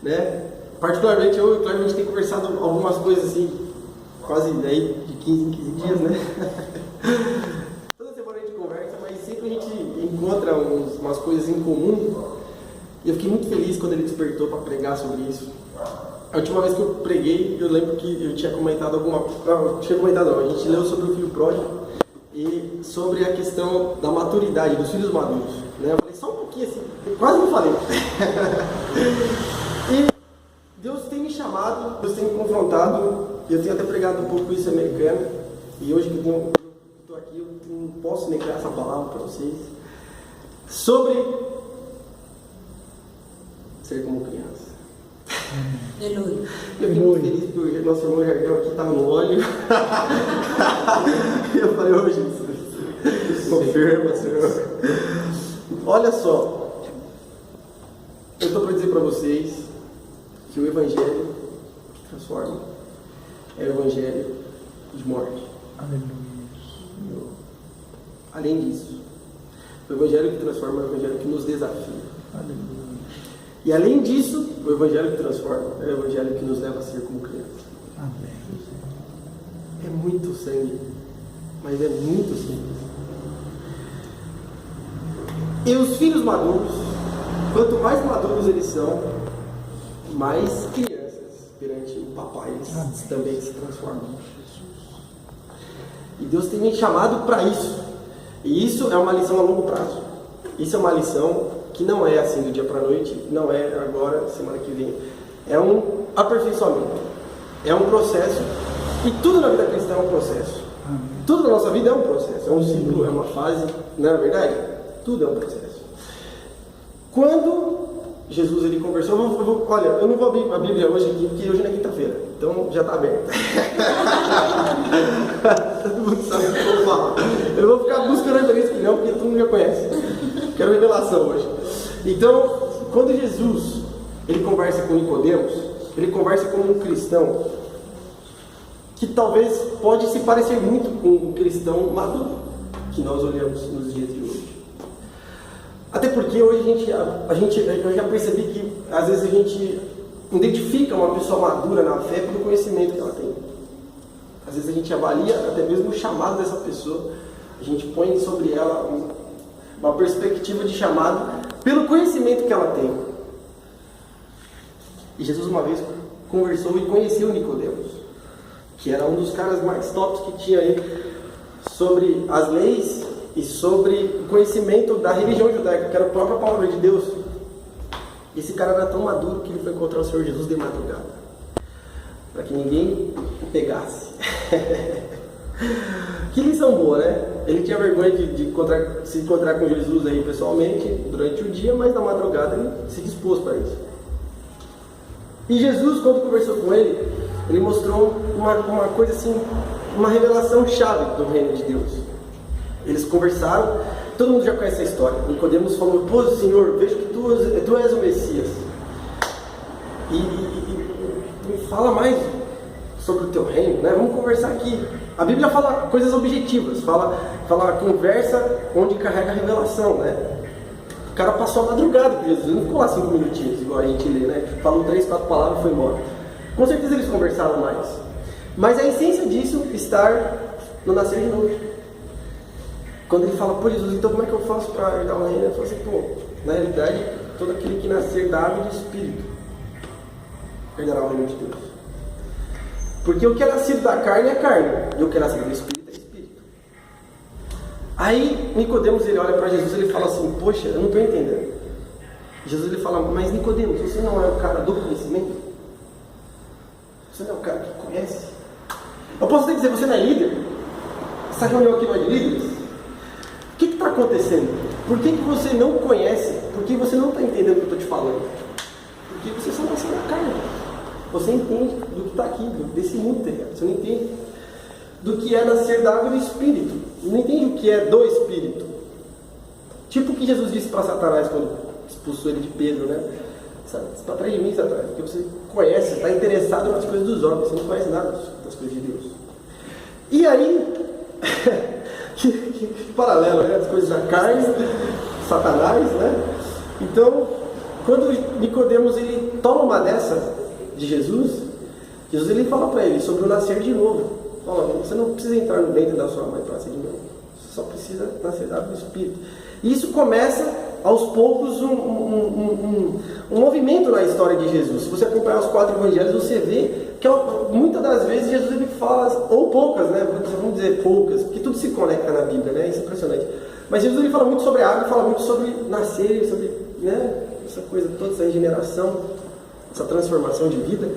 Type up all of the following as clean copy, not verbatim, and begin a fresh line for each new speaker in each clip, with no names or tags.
né? Particularmente eu e o Cleber, a gente tem conversado algumas coisas assim, quase aí de 15 em 15 dias, né? Toda semana a gente conversa, mas sempre a gente encontra umas coisas em comum. E eu fiquei muito feliz quando ele despertou para pregar sobre isso. A última vez que eu preguei, eu lembro que eu tinha comentado a gente leu sobre o filho pródigo e sobre a questão da maturidade, dos filhos maduros, né? Eu falei só um pouquinho assim, quase não falei. E Deus tem me chamado, Deus tem me confrontado, eu tenho até pregado um pouco isso americano, e hoje que eu estou aqui, eu não posso negar essa palavra para vocês, sobre ser como criança.
Aleluia.
Eu fiquei muito feliz porque o nosso irmão Jardel aqui estava no óleo. Eu falei, ô Jesus, confirma, Senhor. Olha só, eu estou para dizer para vocês que o Evangelho que transforma é o Evangelho de morte.
Aleluia.
Além disso, o Evangelho que transforma é o Evangelho que nos desafia.
Aleluia.
E além disso, o Evangelho que transforma é o Evangelho que nos leva a ser como criança.
Amém.
É muito sangue, mas é muito simples. E os filhos maduros, quanto mais maduros eles são, mais crianças perante o papai eles também se transformam. E Deus tem me chamado para isso. E isso é uma lição a longo prazo. Isso é uma lição que não é assim do dia para a noite, não é agora, semana que vem. É um aperfeiçoamento. É um processo. E tudo na vida cristã é um processo. Tudo na nossa vida é um processo. É um ciclo, é uma fase. Não é verdade? Tudo é um processo. Quando Jesus ele conversou, olha, eu não vou abrir a Bíblia hoje aqui, porque hoje não é quinta-feira. Então já está aberto. Todo mundo sabe o que eu vou falar. Eu não vou ficar buscando referência aqui não, porque todo mundo já conhece. Quero revelação hoje. Então, quando Jesus ele conversa com Nicodemos, ele conversa com um cristão que talvez pode se parecer muito com um cristão maduro que nós olhamos nos dias de hoje. Até porque hoje eu já percebi que às vezes a gente identifica uma pessoa madura na fé pelo conhecimento que ela tem. Às vezes a gente avalia até mesmo o chamado dessa pessoa, a gente põe sobre ela uma perspectiva de chamado pelo conhecimento que ela tem. E Jesus uma vez conversou e conheceu Nicodemos, que era um dos caras mais tops que tinha aí sobre as leis e sobre o conhecimento da religião judaica, que era a própria palavra de Deus. Esse cara era tão maduro que ele foi encontrar o Senhor Jesus de madrugada, para que ninguém o pegasse. Que lição boa, né? Ele tinha vergonha de se encontrar com Jesus aí pessoalmente durante o dia, mas na madrugada ele se dispôs para isso. E Jesus, quando conversou com ele, ele mostrou uma coisa assim, uma revelação chave do reino de Deus. Eles conversaram, todo mundo já conhece a história. Nicodemos falou: pô, Senhor, vejo que tu és o Messias. E me fala mais sobre o teu reino, né? Vamos conversar aqui. A Bíblia fala coisas objetivas, fala conversa onde carrega a revelação, né? O cara passou a madrugada com Jesus, ele não ficou lá 5 minutinhos, igual a gente lê, né? Falou 3, 4 palavras e foi embora. Com certeza eles conversaram mais. Mas a essência disso está no nascer de novo. Quando ele fala, pô, Jesus, então como é que eu faço para herdar o reino? Eu falo assim, pô, na realidade, todo aquele que nascer da água e do Espírito herdará o reino de Deus. Porque o que é nascido da carne é carne, e o que é nascido do Espírito é Espírito. Aí Nicodemos ele olha para Jesus e ele fala assim, poxa, eu não estou entendendo. Jesus ele fala, mas Nicodemos, você não é o cara do conhecimento? Você não é o cara que conhece? Eu posso até dizer, você não é líder? Essa reunião aqui não é de líderes? O que está acontecendo? Por que você não conhece? Por que você não está entendendo o que eu estou te falando? Porque você só nasceu na carne. Você entende do que está aqui, desse mundo terreno. Você não entende do que é nascer da água e do Espírito. Não entende o que é do Espírito. Tipo o que Jesus disse para Satanás quando expulsou ele de Pedro, né? Está atrás de mim, Satanás, porque você conhece, está interessado nas coisas dos homens, você não conhece nada das coisas de Deus. E aí, que paralelo, né? As coisas da carne, Satanás, né? Então, quando Nicodemos ele toma uma dessa de Jesus, ele fala para ele sobre o nascer de novo. Fala, você não precisa entrar no ventre da sua mãe para nascer de novo. Você só precisa nascer do Espírito. E isso começa, aos poucos, um movimento na história de Jesus. Se você acompanhar os 4 evangelhos, você vê que muitas das vezes Jesus ele fala, ou poucas, né? Vamos dizer poucas, porque tudo se conecta na Bíblia, né? Isso é impressionante. Mas Jesus ele fala muito sobre a água, fala muito sobre nascer, sobre, né? Essa coisa toda, essa regeneração, essa transformação de vida.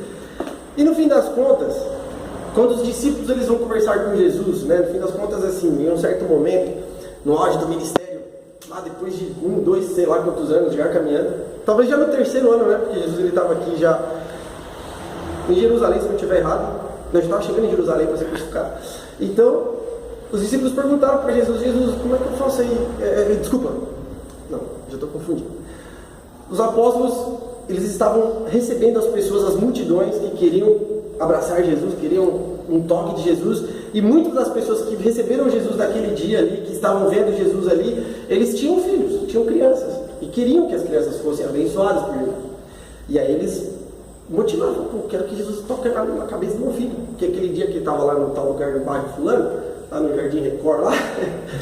E no fim das contas, quando os discípulos eles vão conversar com Jesus, né? No fim das contas, assim, em um certo momento, no auge do ministério, lá depois de 1, 2, sei lá quantos anos já caminhando, talvez já no 3º ano, né? Porque Jesus ele estava aqui já em Jerusalém, se não estiver errado. Nós estávamos chegando em Jerusalém para ser crucificado. Então, os discípulos perguntaram para Jesus, como é que eu faço aí? Desculpa, não, já estou confundindo. Os apóstolos, eles estavam recebendo as pessoas, as multidões que queriam abraçar Jesus, queriam um toque de Jesus, e muitas das pessoas que receberam Jesus naquele dia ali, que estavam vendo Jesus ali, eles tinham filhos, tinham crianças, e queriam que as crianças fossem abençoadas por Jesus. E aí eles motivavam, quero que Jesus toque na cabeça do meu filho, porque aquele dia que ele estava lá no tal lugar do bairro fulano, lá no Jardim Record, lá,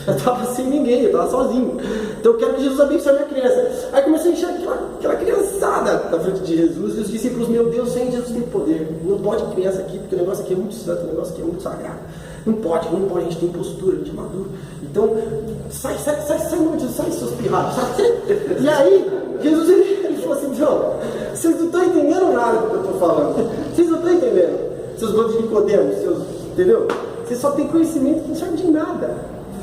eu estava sem ninguém, eu estava sozinho. Então eu quero que Jesus abençoe a minha criança. Aí comecei a enxergar aquela criançada na frente de Jesus, e os discípulos, meu Deus, sem Jesus tem poder. Não pode criança aqui, porque o negócio aqui é muito santo, o negócio aqui é muito sagrado. Não pode, a gente tem postura, a gente é maduro. Então, sai, seus pirrados, sai. E aí, Jesus ele falou assim, não, vocês não estão entendendo nada do que eu estou falando. Vocês não estão entendendo. Seus bandos de Nicodemos, entendeu? Você só tem conhecimento que não serve de nada.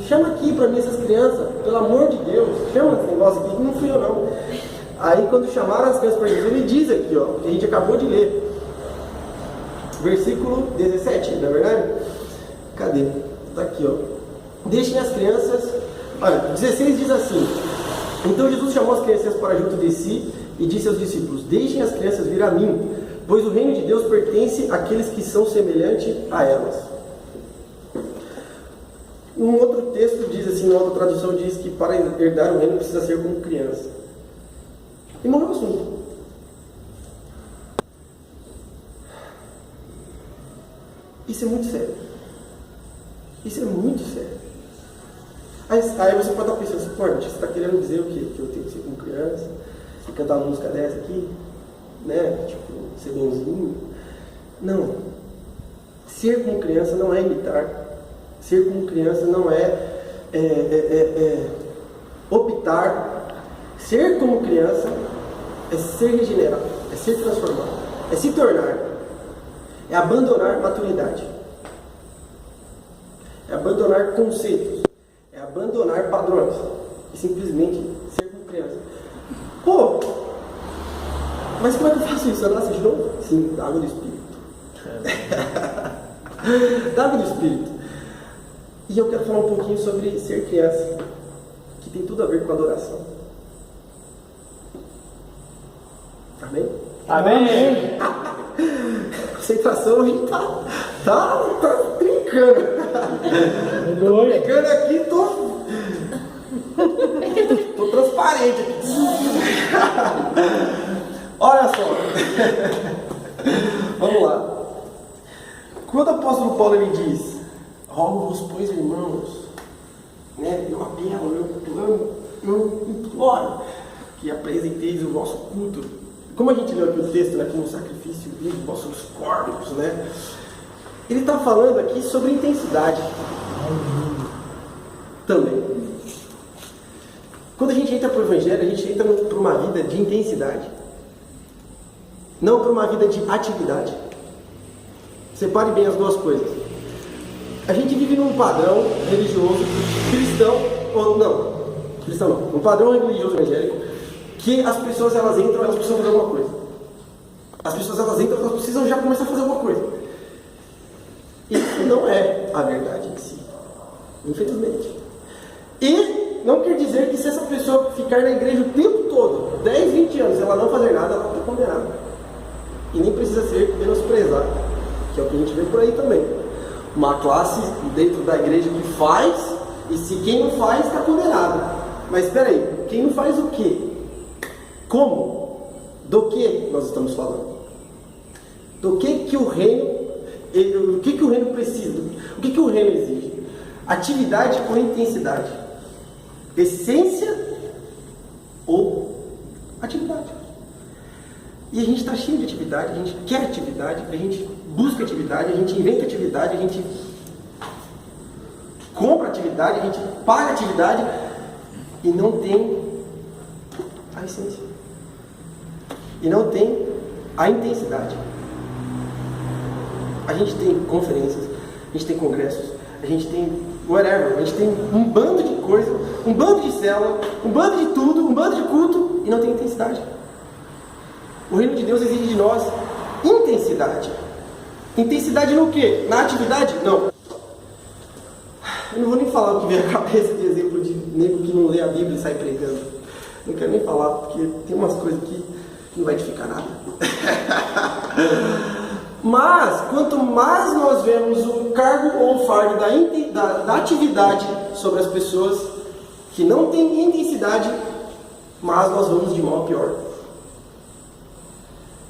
Chama aqui para mim essas crianças, pelo amor de Deus. Chama esse negócio aqui, que não fui eu não. Aí quando chamaram as crianças para Jesus, ele diz aqui, ó, que a gente acabou de ler. Versículo 17, não é verdade? Cadê? Está aqui, ó. Deixem as crianças... Olha, 16 diz assim. Então Jesus chamou as crianças para junto de si e disse aos discípulos, deixem as crianças vir a mim, pois o reino de Deus pertence àqueles que são semelhantes a elas. Um outro texto diz assim, uma outra tradução diz que para herdar o reino precisa ser como criança. E morreu o assunto. Isso é muito sério. Isso é muito sério. Aí você pode estar pensando assim, pô, você está querendo dizer o quê? Que eu tenho que ser como criança? E cantar uma música dessa aqui? Né? Tipo, ser bonzinho? Não. Ser como criança não é imitar. Ser como criança não é optar. Ser como criança é ser regenerado, é ser transformado, é se tornar, é abandonar maturidade, é abandonar conceitos, é abandonar padrões e simplesmente ser como criança. Pô, mas como é que eu faço isso? Eu nasço de novo? Sim, da água do Espírito. Da água do Espírito. E eu quero falar um pouquinho sobre ser criança, que tem tudo a ver com adoração. Amém?
Amém!
A concentração hoje tá brincando. Tô brincando aqui, tô transparente aqui. Olha só. Vamos lá. Quando o apóstolo Paulo ele diz, rogo-vos, pois, irmãos, né? Eu apelo, eu imploro que apresenteis o vosso culto. Como a gente leu aqui o texto, né? Como um sacrifício vivo, vossos corpos, né? Ele está falando aqui sobre intensidade. Também. Quando a gente entra para o Evangelho, a gente entra para uma vida de intensidade. Não para uma vida de atividade. Separe bem as duas coisas. A gente vive num padrão religioso cristão, ou não, cristão não, um padrão religioso evangélico, que as pessoas elas entram, elas precisam fazer alguma coisa. As pessoas elas entram, elas precisam já começar a fazer alguma coisa. Isso não é a verdade em si, infelizmente. E não quer dizer que se essa pessoa ficar na igreja o tempo todo, 10, 20 anos, ela não fazer nada, ela está condenada. E nem precisa ser menosprezada, que é o que a gente vê por aí também. Uma classe dentro da igreja que faz, e se quem não faz, está condenado. Mas espera aí, quem não faz o quê? Como? do que nós estamos falando? Do que o reino, o que o reino precisa? O que o reino exige? Atividade ou intensidade? Essência ou atividade? E a gente está cheio de atividade, a gente quer atividade, a gente busca atividade, a gente inventa atividade, a gente compra atividade, a gente paga atividade e não tem a essência. E não tem a intensidade. A gente tem conferências, a gente tem congressos, a gente tem whatever, a gente tem um bando de coisa, um bando de célula, um bando de tudo, um bando de culto e não tem intensidade. O reino de Deus exige de nós intensidade. Intensidade no quê? Na atividade? Não. Eu não vou nem falar o que vem à cabeça de exemplo de nego que não lê a Bíblia e sai pregando. Não quero nem falar, porque tem umas coisas que não vai edificar nada. Mas, quanto mais nós vemos o cargo ou o fardo da atividade sobre as pessoas que não tem intensidade, mais nós vamos de mal a pior.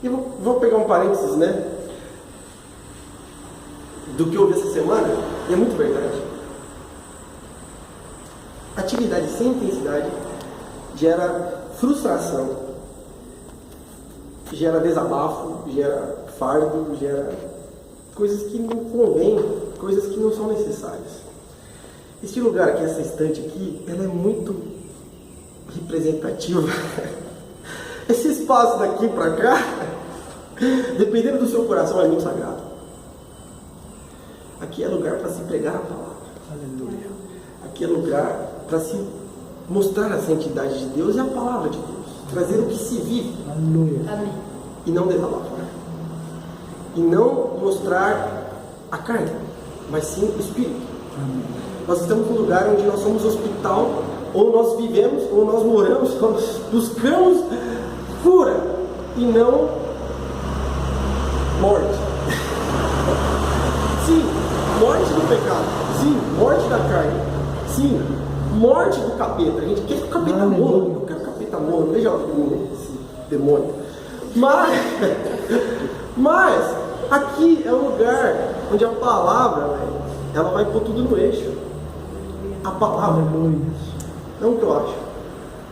E vou pegar um parênteses, né? Do que eu vi essa semana, e é muito verdade. Atividade sem intensidade gera frustração, gera desabafo, gera fardo, gera coisas que não convêm, coisas que não são necessárias. Este lugar aqui, essa estante aqui, ela é muito representativa. Esse espaço daqui para cá, dependendo do seu coração, é muito sagrado. Aqui é lugar para se pregar a palavra. Aleluia. Aqui é lugar para se mostrar a santidade de Deus e a palavra de Deus. Trazer o que se vive.
Aleluia.
Amém.
E não desabafar. E não mostrar a carne, mas sim o espírito.
Amém.
Nós estamos num lugar onde nós somos hospital, ou nós vivemos, ou nós moramos, ou nós buscamos cura e não morte. Sim, morte do pecado. Sim, morte da carne. Sim, morte do capeta. A gente quer que o capeta morra. Eu quero que o capeta morra. Veja esse demônio. Mas aqui é um lugar onde a palavra, ela vai pôr tudo no eixo. A palavra, não o que eu acho.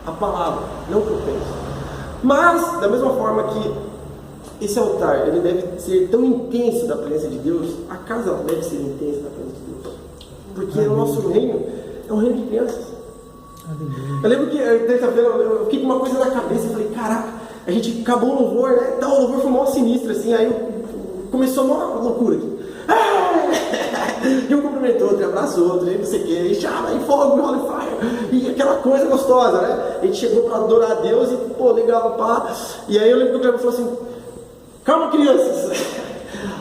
A palavra, não o que eu penso. Mas, da mesma forma que esse altar, ele deve ser tão intenso da presença de Deus, a casa deve ser intensa da presença de Deus. Porque o nosso reino é um reino de crianças. Eu lembro que terça-feira eu fiquei com uma coisa na cabeça e falei, caraca, a gente acabou o louvor, né? Então, o louvor foi mó sinistro, assim, aí começou uma loucura aqui. E um cumprimentou outro, abraçou outro, e não sei o que, e chama, e fogo, e holy fire, e aquela coisa gostosa, né? A gente chegou para adorar a Deus e, pô, legal, pá. E aí eu lembro que o Cleber falou assim, calma, crianças.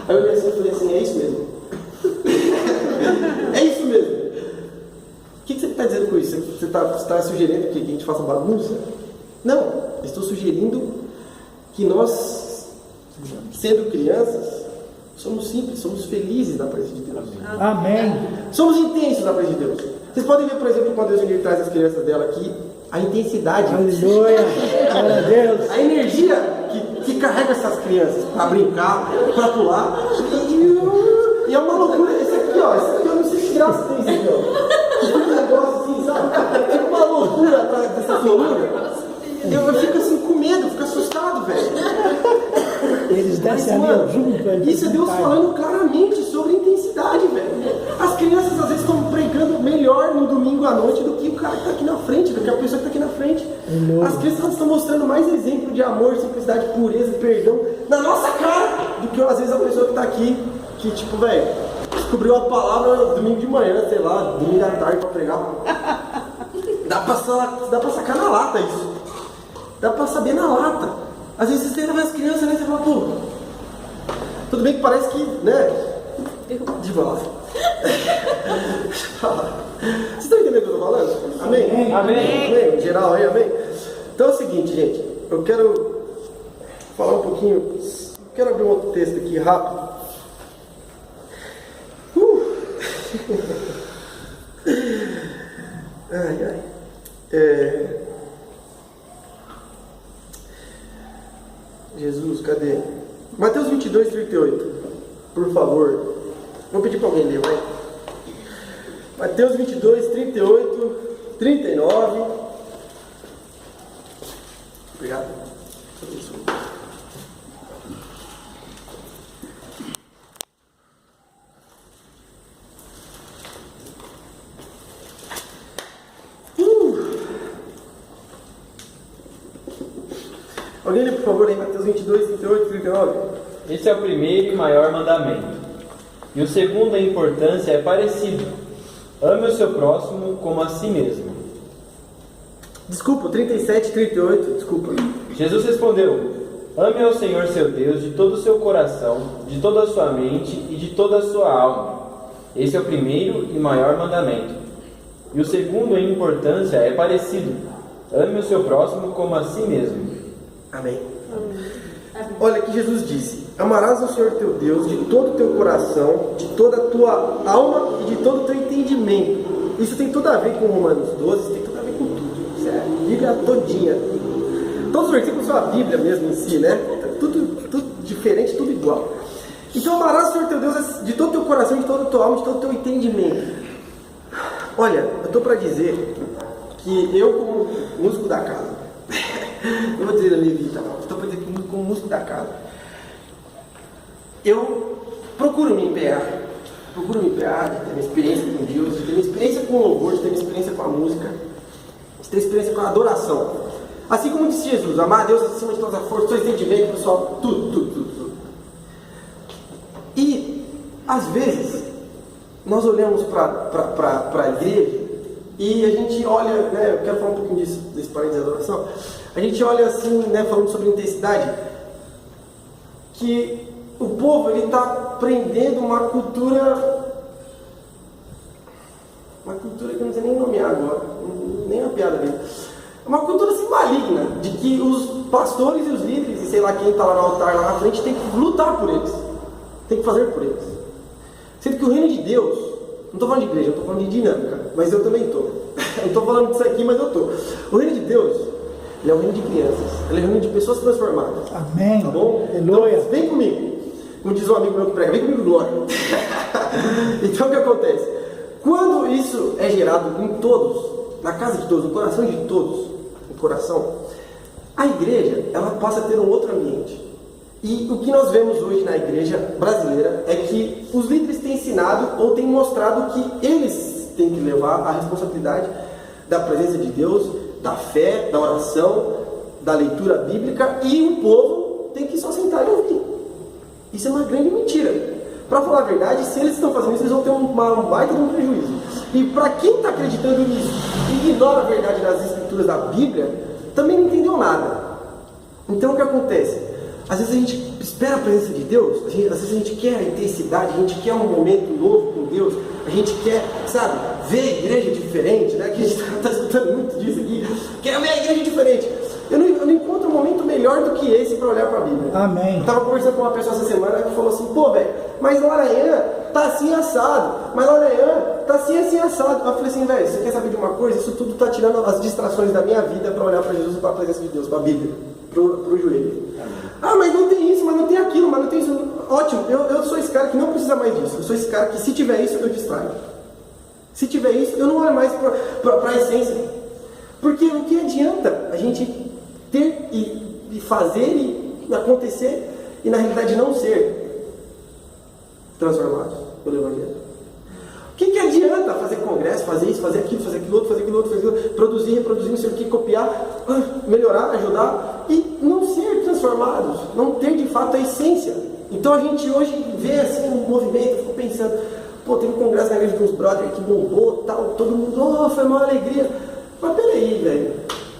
Aí eu olhei assim e falei assim, é isso mesmo. É isso mesmo. O que você está dizendo com isso? Você está sugerindo que a gente faça bagunça? Não, eu estou sugerindo que nós, sendo crianças, somos simples, somos felizes na presença de Deus.
Amém.
Somos intensos na presença de Deus. Vocês podem ver, por exemplo, quando Deus traz as crianças dela aqui, a intensidade.
Aleluia. Glória a Deus.
A energia que carrega essas crianças para brincar, para pular. E é uma loucura. Esse aqui, ó, eu não sei que graça tem esse aqui, ó. Um negócio assim, sabe? É uma loucura atrás dessa loucura. Eu fico assim com medo, fico assustado, velho.
Eles descem ali junto.
Isso é Deus falando claramente sobre intensidade, velho. As crianças às vezes estão pregando melhor no domingo à noite do que o cara que está aqui na frente, do que a pessoa que está aqui na frente. As crianças estão mostrando mais exemplo de amor, simplicidade, pureza, perdão na nossa cara do que às vezes a pessoa que está aqui, que tipo, velho, descobriu a palavra domingo de manhã, sei lá, domingo à tarde para pregar. Dá pra sacar na lata isso. Dá pra saber na lata. Às vezes você tenta ver as crianças, né? Você fala, pô, tudo bem que parece que, né? De bola. Vocês estão entendendo o que eu estou falando? Amém? Amém. Em geral aí, amém? Então é o seguinte, gente. Eu quero falar um pouquinho. Quero abrir um outro texto aqui rápido. Jesus, cadê? Mateus 22, 38. Por favor. Vou pedir para alguém ler, vai. Mateus 22, 38, 39. Obrigado. Alguém lê, por favor, aí, Mateus 22, 38, 39.
Esse é o primeiro e maior mandamento. E o segundo em importância é parecido. Ame o seu próximo como a si mesmo.
Desculpa, 37, 38, desculpa.
Jesus respondeu: ame ao Senhor seu Deus de todo o seu coração, de toda a sua mente e de toda a sua alma. Esse é o primeiro e maior mandamento. E o segundo em importância é parecido. Ame o seu próximo como a si mesmo.
Amém. Olha que Jesus disse: amarás ao Senhor teu Deus de todo o teu coração, de toda a tua alma e de todo o teu entendimento. Isso tem tudo a ver com Romanos 12, tem tudo a ver com tudo. Isso é a Bíblia todinha. Todos os versículos são a Bíblia mesmo em si, né? Tudo diferente, tudo igual. Então amarás ao Senhor teu Deus de todo o teu coração, de toda a tua alma, de todo o teu entendimento. Olha, eu estou para dizer que eu, como músico da casa, não vou dizer da minha vida, não. Estou para dizer que como músico da casa, eu procuro me empenhar, de ter minha experiência com Deus, de ter minha experiência com o louvor, de ter minha experiência com a música, de ter experiência com a adoração. Assim como disse Jesus: amar a Deus acima de todas as forças, todo entendimento, pessoal, tudo. E, às vezes, nós olhamos para a igreja e a gente olha, né, eu quero falar um pouquinho disso, desse parênteses de adoração. A gente olha assim, né, falando sobre intensidade, que o povo está aprendendo uma cultura que eu não sei nem nomear agora, nem uma piada dele. Uma cultura assim maligna, de que os pastores e os líderes, e sei lá quem está lá no altar, lá na frente, tem que lutar por eles, tem que fazer por eles. Sendo que o reino de Deus, não estou falando de igreja, eu estou falando de dinâmica, mas eu também estou. Eu não estou falando disso aqui, mas eu estou. O reino de Deus, ele é um reino de crianças, ele é um reino de pessoas transformadas.
Amém.
Tá bom?
Aleluia.
Então, vem comigo. Como diz um amigo meu que prega, vem comigo, glória. Então o que acontece? Quando isso é gerado em todos, na casa de todos, no coração de todos, a igreja, ela passa a ter um outro ambiente. E o que nós vemos hoje na igreja brasileira é que os líderes têm ensinado ou têm mostrado que eles têm que levar a responsabilidade da presença de Deus, da fé, da oração, da leitura bíblica, e o povo tem que só sentar e ouvir. Isso é uma grande mentira. Para falar a verdade, se eles estão fazendo isso, eles vão ter um baita de um prejuízo. E para quem está acreditando nisso e ignora a verdade das escrituras da Bíblia, também não entendeu nada. Então o que acontece? Às vezes a gente espera a presença de Deus, às vezes a gente quer a intensidade, a gente quer um momento novo com Deus, a gente quer, sabe, ver a igreja diferente, né? Que a gente está escutando muito disso aqui, quer ver a igreja diferente. Eu não encontro um momento melhor do que esse para olhar para a Bíblia.
Amém.
Eu estava conversando com uma pessoa essa semana que falou assim: pô, velho, mas no Aranhã tá assim assado, mas no Aranhã tá assim assado. Eu falei assim: velho, você quer saber de uma coisa? Isso tudo tá tirando as distrações da minha vida para olhar para Jesus e para a presença de Deus, para a Bíblia, pro joelho. Ah, mas não tem isso, mas não tem aquilo, mas não tem isso. Ótimo, eu sou esse cara que não precisa mais disso. Eu sou esse cara que, se tiver isso, eu distraio. Se tiver isso, eu não olho mais para a essência. Porque o que adianta a gente ter e fazer e acontecer e na realidade não ser transformados pelo Evangelho? O que adianta fazer congresso, fazer isso, fazer aquilo, fazer aquilo outro, produzir, reproduzir, não sei o que, copiar, melhorar, ajudar e não ser transformados, não ter de fato a essência? Então a gente hoje vê assim um movimento, ficou pensando, pô, teve um congresso na igreja dos brothers que bombou, tal, todo mundo, foi uma alegria. Mas peraí, velho,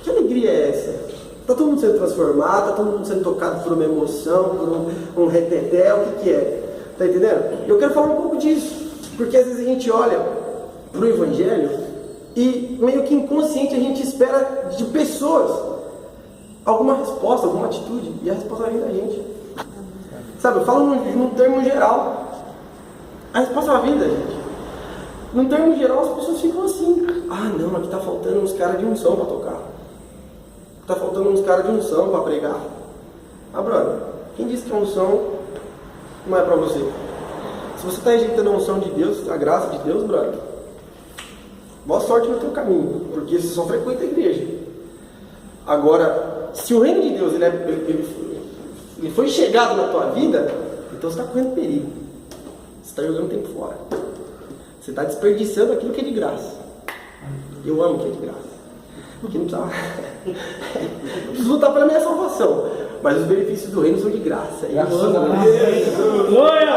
que alegria é essa? Está todo mundo sendo transformado, está todo mundo sendo tocado por uma emoção, por um reteté, o que é? Está entendendo? Eu quero falar um pouco disso, porque às vezes a gente olha para o Evangelho e meio que inconsciente a gente espera de pessoas alguma resposta, alguma atitude, e a resposta vem da gente. Sabe, eu falo num termo geral, a resposta vem da gente. Num termo geral, as pessoas ficam assim: ah, não, aqui está faltando uns caras de unção para tocar. Está faltando uns caras de unção para pregar. Ah, brother, Quem disse que a unção não é para você? Se você está rejeitando a unção de Deus, a graça de Deus, brother, boa sorte no teu caminho, porque você só frequenta a igreja. Agora, se o reino de Deus ele foi chegado na tua vida, então você está correndo perigo. Você está jogando tempo fora. Você está desperdiçando aquilo que é de graça. Eu amo o que é de graça. Porque não precisava. Preciso lutar pela minha salvação. Mas os benefícios do reino são de graça. Eu amo.
Glória!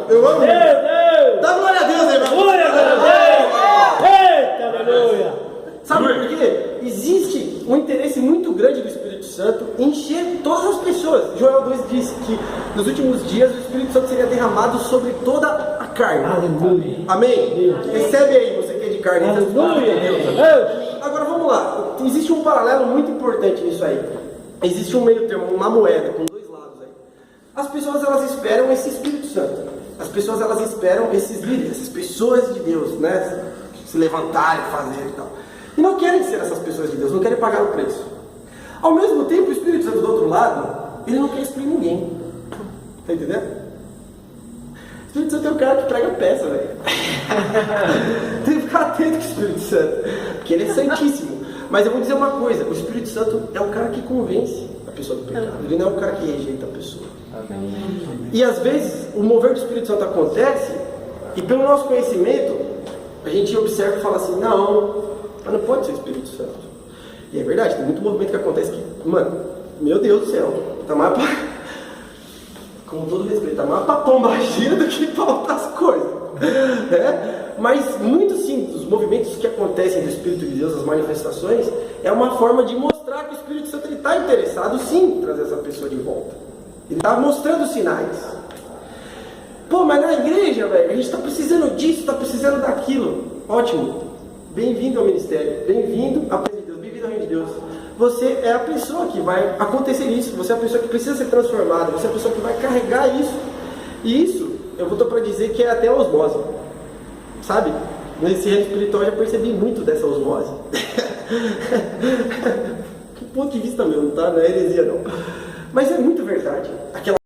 Eu amo.
Deus!
Dá glória a Deus, irmão.
Glória a Deus! Eita, aleluia!
Sabe por quê? Existe um interesse muito grande do Espírito Santo em encher todas as pessoas. Joel 2 disse que nos últimos dias o Espírito Santo seria derramado sobre toda a carne.
Aleluia!
Amém? Recebe aí, você que é de carne.
Aleluia! Deus!
Agora vamos lá. Existe um paralelo muito importante nisso aí. Existe um meio termo, uma moeda com dois lados aí. As pessoas elas esperam esse Espírito Santo. As pessoas elas esperam esses líderes, essas pessoas de Deus, né? Se levantarem, fazer e tal. E não querem ser essas pessoas de Deus, não querem pagar o preço. Ao mesmo tempo, o Espírito Santo do outro lado, ele não quer excluir ninguém. Tá entendendo? O Espírito Santo é o cara que prega peça, velho. Tem que ficar atento com o Espírito Santo, porque ele é santíssimo. Mas eu vou dizer uma coisa, o Espírito Santo é o cara que convence a pessoa do pecado. Ele não é o cara que rejeita a pessoa.
Amém.
E às vezes, o mover do Espírito Santo acontece, e pelo nosso conhecimento, a gente observa e fala assim, não pode ser o Espírito Santo. E é verdade, tem muito movimento que acontece que, mano, meu Deus do céu, tá mais pra... Com todo respeito, tá mais pra pomba gira do que pra outras coisas. Mas muito sim, os movimentos que acontecem do Espírito de Deus, as manifestações, é uma forma de mostrar que o Espírito Santo está interessado sim em trazer essa pessoa de volta. Ele está mostrando sinais. Pô, mas na igreja, velho, a gente está precisando disso, está precisando daquilo. Ótimo. Bem-vindo ao ministério, bem-vindo à presença de Deus, bem-vindo ao reino de Deus. Você é a pessoa que vai acontecer isso, você é a pessoa que precisa ser transformada, você é a pessoa que vai carregar isso. E isso, eu vou para dizer que é até osmose. Sabe? Nesse reino espiritual eu já percebi muito dessa osmose. Que ponto de vista meu, não tá? Não é heresia não. Mas é muito verdade. Aquela